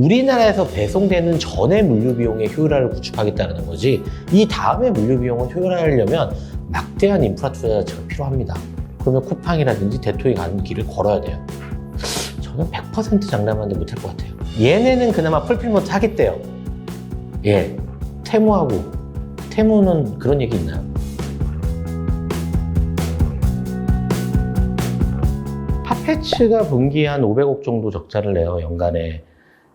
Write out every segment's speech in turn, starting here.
우리나라에서 배송되는 전에 물류 비용의 효율화를 구축하겠다는 거지, 이 다음에 물류 비용을 효율화하려면 막대한 인프라 투자 자체가 필요합니다. 그러면 쿠팡이라든지 대토이 가는 길을 걸어야 돼요. 저는 100% 장담하는데 못할 것 같아요. 얘네는 그나마 풀필먼트 하겠대요. 예, 테무는 그런 얘기 있나요? 팟패치가 분기에 한 500억 정도 적자를 내요, 연간에.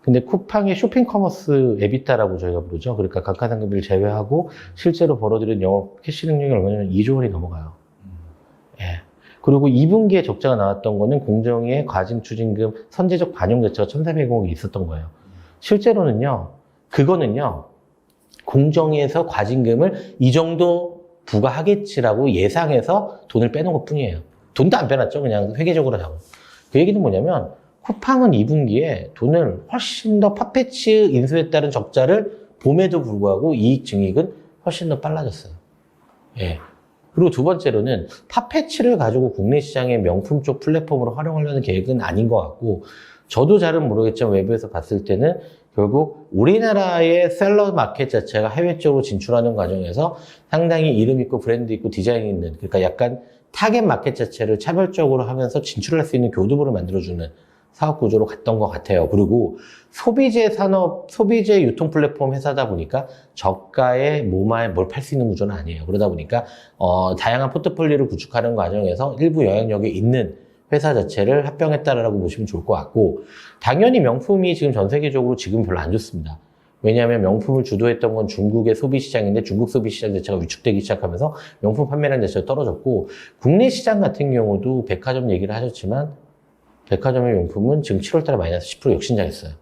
근데 쿠팡의 쇼핑 커머스 에비타라고 저희가 부르죠. 그러니까 감가상각비를 제외하고 실제로 벌어들인 영업 캐시 능력이 얼마냐면 2조 원이 넘어가요. 예. 그리고 2분기에 적자가 나왔던 거는 공정위의 과징 추징금 선제적 반영 자체가 1,400억이 있었던 거예요. 실제로는요, 그거는요, 공정위에서 과징금을 이 정도 부과하겠지라고 예상해서 돈을 빼놓은 것 뿐이에요. 돈도 안 빼놨죠. 그냥 회계적으로 잡고. 그 얘기는 뭐냐면, 쿠팡은 2분기에 돈을 훨씬 더 팟패치 인수에 따른 적자를 봄에도 불구하고 이익 증익은 훨씬 더 빨라졌어요. 예. 그리고 두 번째로는 팟패치를 가지고 국내 시장의 명품 쪽 플랫폼으로 활용하려는 계획은 아닌 것 같고, 저도 잘은 모르겠지만 외부에서 봤을 때는 결국 우리나라의 셀러 마켓 자체가 해외 쪽으로 진출하는 과정에서 상당히 이름 있고 브랜드 있고 디자인 있는, 그러니까 약간 타겟 마켓 자체를 차별적으로 하면서 진출할 수 있는 교두보를 만들어주는 사업 구조로 갔던 것 같아요. 그리고 소비재 산업, 소비재 유통 플랫폼 회사다 보니까 저가에 모마에 뭘 팔 수 있는 구조는 아니에요. 그러다 보니까 다양한 포트폴리오를 구축하는 과정에서 일부 영향력이 있는 회사 자체를 합병했다라고 보시면 좋을 것 같고, 당연히 명품이 지금 전 세계적으로 지금 별로 안 좋습니다. 왜냐하면 명품을 주도했던 건 중국의 소비 시장인데 중국 소비 시장 자체가 위축되기 시작하면서 명품 판매량 자체가 떨어졌고, 국내 시장 같은 경우도 백화점 얘기를 하셨지만 백화점의 명품은 지금 7월달에 마이너스 10% 역신장했어요.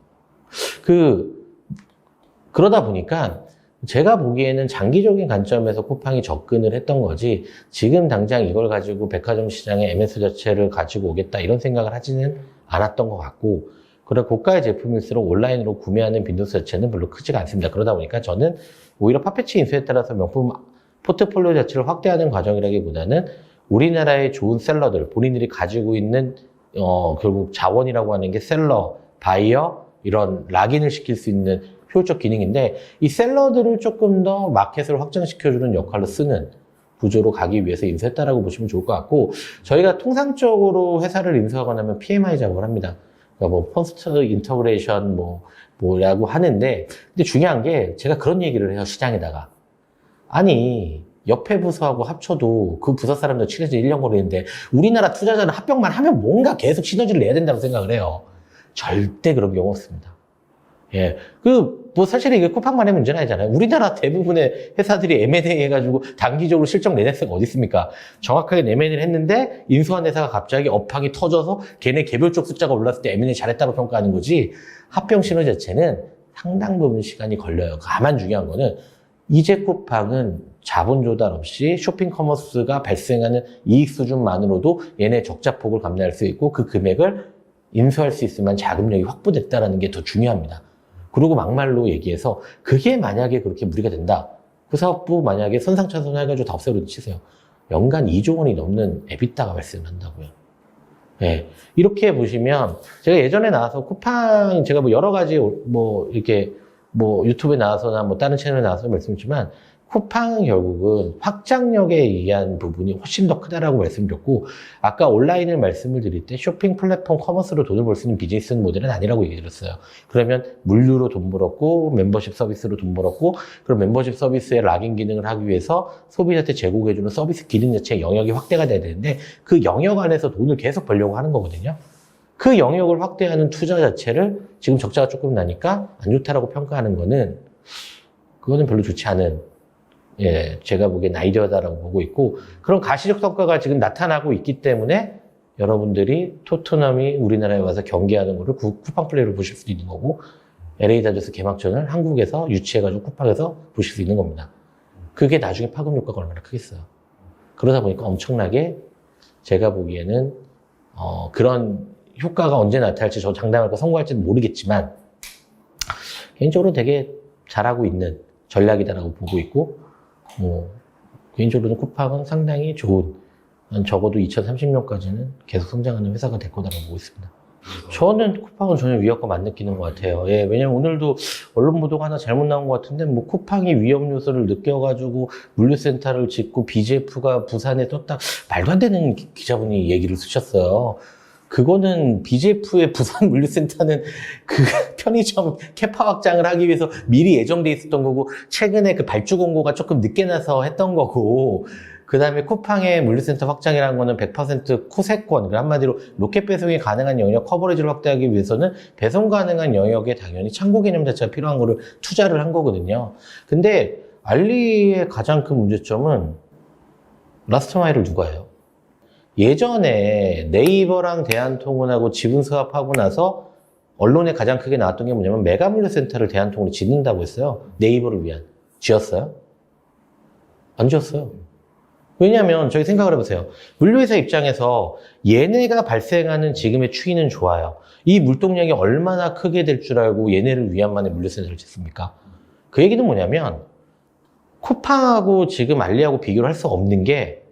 그러다 보니까 제가 보기에는 장기적인 관점에서 쿠팡이 접근을 했던 거지, 지금 당장 이걸 가지고 백화점 시장의 MS 자체를 가지고 오겠다 이런 생각을 하지는 않았던 것 같고, 그리고 고가의 제품일수록 온라인으로 구매하는 빈도수 자체는 별로 크지가 않습니다. 그러다 보니까 저는 오히려 팟패치 인수에 따라서 명품 포트폴리오 자체를 확대하는 과정이라기보다는 우리나라의 좋은 셀러들, 본인들이 가지고 있는 결국 자원이라고 하는 게 셀러, 바이어, 이런 락인을 시킬 수 있는 효율적 기능인데, 이 셀러들을 조금 더 마켓을 확장시켜주는 역할로 쓰는 구조로 가기 위해서 인수했다라고 보시면 좋을 것 같고, 저희가 통상적으로 회사를 인수하거나 하면 PMI 작업을 합니다. 그러니까 뭐 포스트 인터그레이션 뭐라고 하는데, 근데 중요한 게 제가 그런 얘기를 해요, 시장에다가. 아니, 옆에 부서하고 합쳐도 그 부서 사람들 친해져 1년 걸리는데 우리나라 투자자는 합병만 하면 뭔가 계속 시너지를 내야 된다고 생각을 해요. 절대 그런 경우 없습니다. 예. 사실 이게 쿠팡만의 문제는 아니잖아요. 우리나라 대부분의 회사들이 M&A 해가지고 단기적으로 실적 내낼 수가 어디 있습니까? 정확하게 M&A를 했는데 인수한 회사가 갑자기 업황이 터져서 걔네 개별적 숫자가 올랐을 때 M&A 잘했다고 평가하는 거지, 합병 신호 자체는 상당 부분 시간이 걸려요. 다만 중요한 거는 이제 쿠팡은 자본 조달 없이 쇼핑 커머스가 발생하는 이익 수준만으로도 얘네 적자폭을 감내할 수 있고 그 금액을 인수할 수 있을 만한 자금력이 확보됐다는 게 더 중요합니다. 그리고 막말로 얘기해서 그게 만약에 그렇게 무리가 된다. 그 사업부 만약에 선상차선해가지고 다 없애버리고 치세요. 연간 2조 원이 넘는 에비타가 발생한다고요. 네. 이렇게 보시면 제가 예전에 나와서 쿠팡 제가 여러 가지 이렇게 유튜브에 나와서나 다른 채널에 나와서 말씀드렸지만, 쿠팡은 결국은 확장력에 의한 부분이 훨씬 더 크다라고 말씀드렸고, 아까 온라인을 말씀을 드릴 때 쇼핑 플랫폼 커머스로 돈을 벌 수 있는 비즈니스 모델은 아니라고 얘기 드렸어요. 그러면 물류로 돈 벌었고 멤버십 서비스로 돈 벌었고, 그럼 멤버십 서비스의 락인 기능을 하기 위해서 소비자한테 제공해주는 서비스 기능 자체의 영역이 확대가 돼야 되는데, 그 영역 안에서 돈을 계속 벌려고 하는 거거든요. 그 영역을 확대하는 투자 자체를 지금 적자가 조금 나니까 안 좋다라고 평가하는 거는, 그거는 별로 좋지 않은, 제가 보기엔 아이디어다라고 보고 있고, 그런 가시적 성과가 지금 나타나고 있기 때문에 여러분들이 토트넘이 우리나라에 와서 경기하는 거를 쿠팡 플레이로 보실 수도 있는 거고, LA 다저스 개막전을 한국에서 유치해가지고 쿠팡에서 보실 수 있는 겁니다. 그게 나중에 파급 효과가 얼마나 크겠어요. 그러다 보니까 엄청나게 제가 보기에는 그런 효과가 언제 나타날지, 저 장담할까 성공할지는 모르겠지만 개인적으로 되게 잘하고 있는 전략이다라고 보고 있고, 개인적으로는 쿠팡은 상당히 좋은, 적어도 2030년까지는 계속 성장하는 회사가 될 거다라고 보고 있습니다. 저는 쿠팡은 전혀 위협감 안 느끼는 것 같아요. 예, 왜냐면 오늘도 언론 보도가 하나 잘못 나온 것 같은데, 뭐 쿠팡이 위협 요소를 느껴가지고 물류센터를 짓고 BGF가 부산에 떴다. 말도 안 되는 기자분이 얘기를 쓰셨어요. 그거는 BGF의 부산 물류센터는 그 편의점 캐파 확장을 하기 위해서 미리 예정돼 있었던 거고, 최근에 그 발주 공고가 조금 늦게 나서 했던 거고, 그 다음에 쿠팡의 물류센터 확장이라는 거는 100% 코세권, 한마디로 로켓 배송이 가능한 영역 커버리지를 확대하기 위해서는 배송 가능한 영역에 당연히 창고 개념 자체가 필요한 거를 투자를 한 거거든요. 근데 알리의 가장 큰 문제점은 라스트 마일을 누가 해요? 예전에 네이버랑 대한통운하고 지분 수합하고 나서 언론에 가장 크게 나왔던 게 뭐냐면 메가 물류센터를 대한통운이 짓는다고 했어요. 네이버를 위한. 지었어요? 안 지었어요. 왜냐하면 저희 생각을 해보세요. 물류회사 입장에서 얘네가 발생하는 지금의 추이는 좋아요. 이 물동량이 얼마나 크게 될 줄 알고 얘네를 위한만의 물류센터를 짓습니까? 그 얘기는 뭐냐면 쿠팡하고 지금 알리하고 비교를 할 수 없는 게,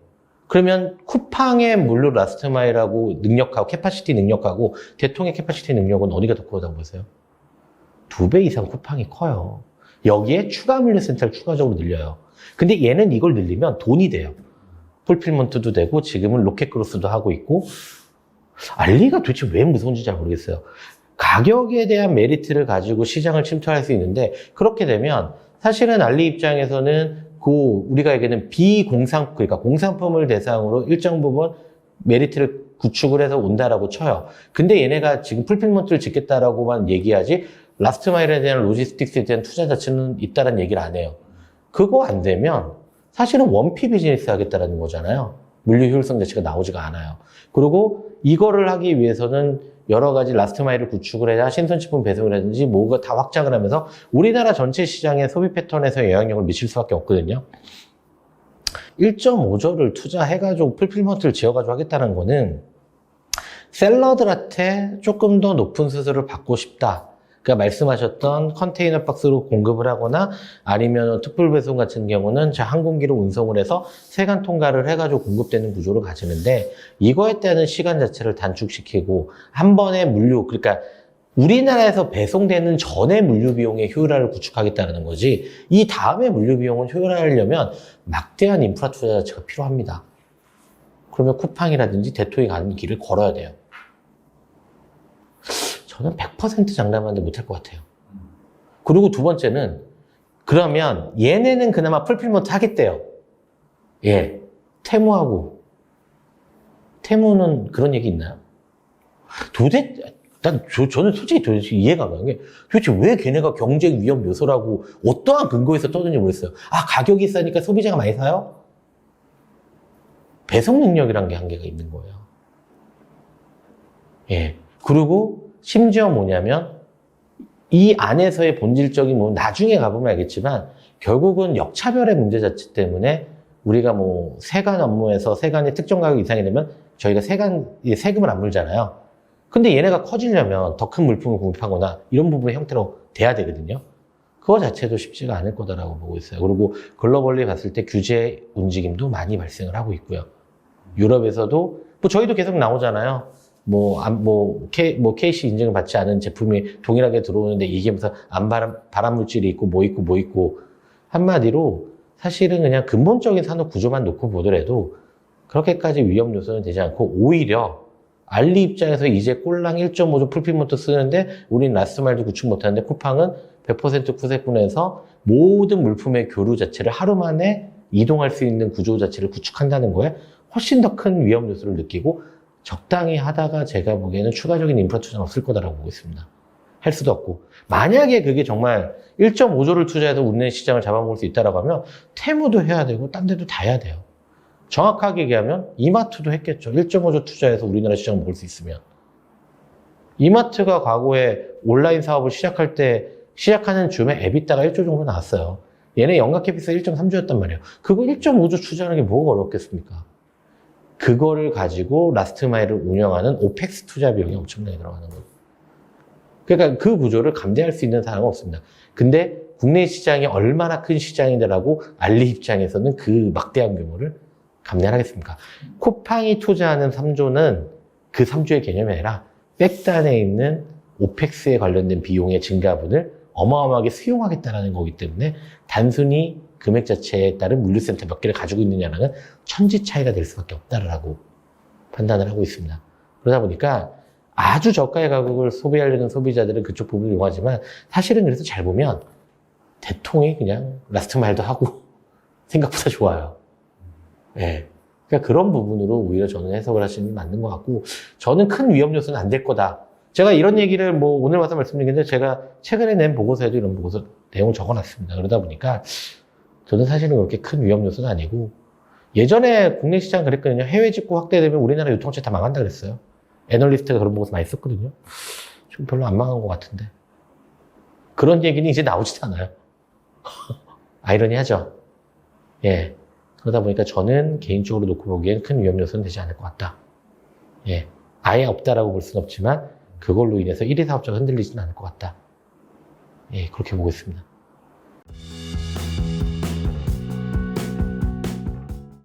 그러면 쿠팡의 물류 라스트 마일하고 능력하고 캐파시티 능력하고 대통의 캐파시티 능력은 어디가 더 크다고 보세요? 2배 이상 쿠팡이 커요. 여기에 추가 물류센터를 추가적으로 늘려요. 근데 얘는 이걸 늘리면 돈이 돼요. 풀필먼트도 되고 지금은 로켓크로스도 하고 있고. 알리가 도대체 왜 무서운지 잘 모르겠어요. 가격에 대한 메리트를 가지고 시장을 침투할 수 있는데, 그렇게 되면 사실은 알리 입장에서는 우리가 얘기하는 그러니까 공산품을 대상으로 일정 부분 메리트를 구축을 해서 온다라고 쳐요. 근데 얘네가 지금 풀필먼트를 짓겠다라고만 얘기하지 라스트 마일에 대한 로지스틱스에 대한 투자 자체는 있다는 얘기를 안 해요. 그거 안 되면 사실은 원피 비즈니스 하겠다라는 거잖아요. 물류 효율성 자체가 나오지가 않아요. 그리고 이거를 하기 위해서는 여러 가지 라스트 마일을 구축을 해야 신선식품 배송이라든지 뭐가 다 확장을 하면서 우리나라 전체 시장의 소비 패턴에서 영향력을 미칠 수밖에 없거든요. 1.5조를 투자해가지고 풀필먼트를 지어가지고 하겠다는 거는 셀러들한테 조금 더 높은 수수료를 받고 싶다. 그러니까 말씀하셨던 컨테이너 박스로 공급을 하거나 아니면 특별 배송 같은 경우는 항공기로 운송을 해서 세관 통과를 해가지고 공급되는 구조를 가지는데, 이거에 따른 시간 자체를 단축시키고 한 번에 그러니까 우리나라에서 배송되는 전에 물류 비용의 효율화를 구축하겠다는 거지, 이 다음에 물류 비용은 효율화하려면 막대한 인프라 투자 자체가 필요합니다. 그러면 쿠팡이라든지 대통이 가는 길을 걸어야 돼요. 저는 100% 장담하는데 못할 것 같아요. 그리고 두 번째는, 그러면 얘네는 그나마 풀필먼트 하겠대요. 예, 테무는 그런 얘기 있나요? 저는 솔직히 도대체 이해가 안 가는 게, 도대체 왜 걔네가 경쟁 위험 요소라고 어떠한 근거에서 떠드는지 모르겠어요. 가격이 싸니까 소비자가 많이 사요? 배송 능력이란 게 한계가 있는 거예요. 예. 그리고 심지어 뭐냐면 이 안에서의 본질적인 나중에 가보면 알겠지만 결국은 역차별의 문제 자체 때문에 우리가 세관 업무에서 세관이 특정 가격 이상이 되면 저희가 세금을 안 물잖아요. 근데 얘네가 커지려면 더 큰 물품을 공급하거나 이런 부분의 형태로 돼야 되거든요. 그거 자체도 쉽지가 않을 거다라고 보고 있어요. 그리고 글로벌리 봤을 때 규제 움직임도 많이 발생을 하고 있고요. 유럽에서도 저희도 계속 나오잖아요. KC 인증을 받지 않은 제품이 동일하게 들어오는데 이게 무슨 발암 물질이 있고 뭐 있고 한마디로 사실은 그냥 근본적인 산업 구조만 놓고 보더라도 그렇게까지 위험 요소는 되지 않고, 오히려 알리 입장에서 이제 꼴랑 1.5조 풀필먼트 쓰는데 우리는 라스트 마일도 구축 못하는데 쿠팡은 100% 쿠세군에서 모든 물품의 교류 자체를 하루 만에 이동할 수 있는 구조 자체를 구축한다는 거에 훨씬 더 큰 위험 요소를 느끼고, 적당히 하다가 제가 보기에는 추가적인 인프라 투자는 없을 거다라고 보고 있습니다. 할 수도 없고, 만약에 그게 정말 1.5조를 투자해서 우리네 시장을 잡아먹을 수 있다라고 하면 테무도 해야 되고 딴 데도 다 해야 돼요. 정확하게 얘기하면 이마트도 했겠죠. 1.5조 투자해서 우리나라 시장을 먹을 수 있으면. 이마트가 과거에 온라인 사업을 시작하는 즈음에 에비타가 1조 정도 나왔어요. 얘네 연간 캐피스 1.3조였단 말이에요. 그거 1.5조 투자하는 게 뭐가 어렵겠습니까? 그거를 가지고 라스트 마일을 운영하는 오펙스 투자 비용이 엄청나게 들어가는 거예요. 그러니까 그 구조를 감내할 수 있는 사람은 없습니다. 근데 국내 시장이 얼마나 큰 시장인데라고 알리 입장에서는 그 막대한 규모를 감내하겠습니까? 쿠팡이 투자하는 3조는 그 3조의 개념이 아니라 백단에 있는 오펙스에 관련된 비용의 증가분을 어마어마하게 수용하겠다라는 거기 때문에 단순히 금액 자체에 따른 물류센터 몇 개를 가지고 있느냐는 천지 차이가 될 수밖에 없다라고 판단을 하고 있습니다. 그러다 보니까 아주 저가의 가격을 소비하려는 소비자들은 그쪽 부분을 이용하지만 사실은 그래서 잘 보면 대통이 그냥 라스트 마일도 하고 생각보다 좋아요. 예. 그러니까 그런 부분으로 오히려 저는 해석을 하시는 게 맞는 것 같고, 저는 큰 위험 요소는 안 될 거다. 제가 이런 얘기를 뭐 오늘 와서 말씀드리는데 제가 최근에 낸 보고서에도 이런 보고서 내용을 적어놨습니다. 그러다 보니까 저는 사실은 그렇게 큰 위험 요소는 아니고, 예전에 국내 시장 그랬거든요. 해외 직구 확대되면 우리나라 유통체 다 망한다 그랬어요. 애널리스트가 그런 보고서 많이 썼거든요. 지금 별로 안 망한 것 같은데. 그런 얘기는 이제 나오지도 않아요. 아이러니하죠. 예. 그러다 보니까 저는 개인적으로 놓고 보기엔 큰 위험 요소는 되지 않을 것 같다. 예. 아예 없다라고 볼 수는 없지만 그걸로 인해서 1위 사업자가 흔들리지는 않을 것 같다. 예, 그렇게 보고 있습니다.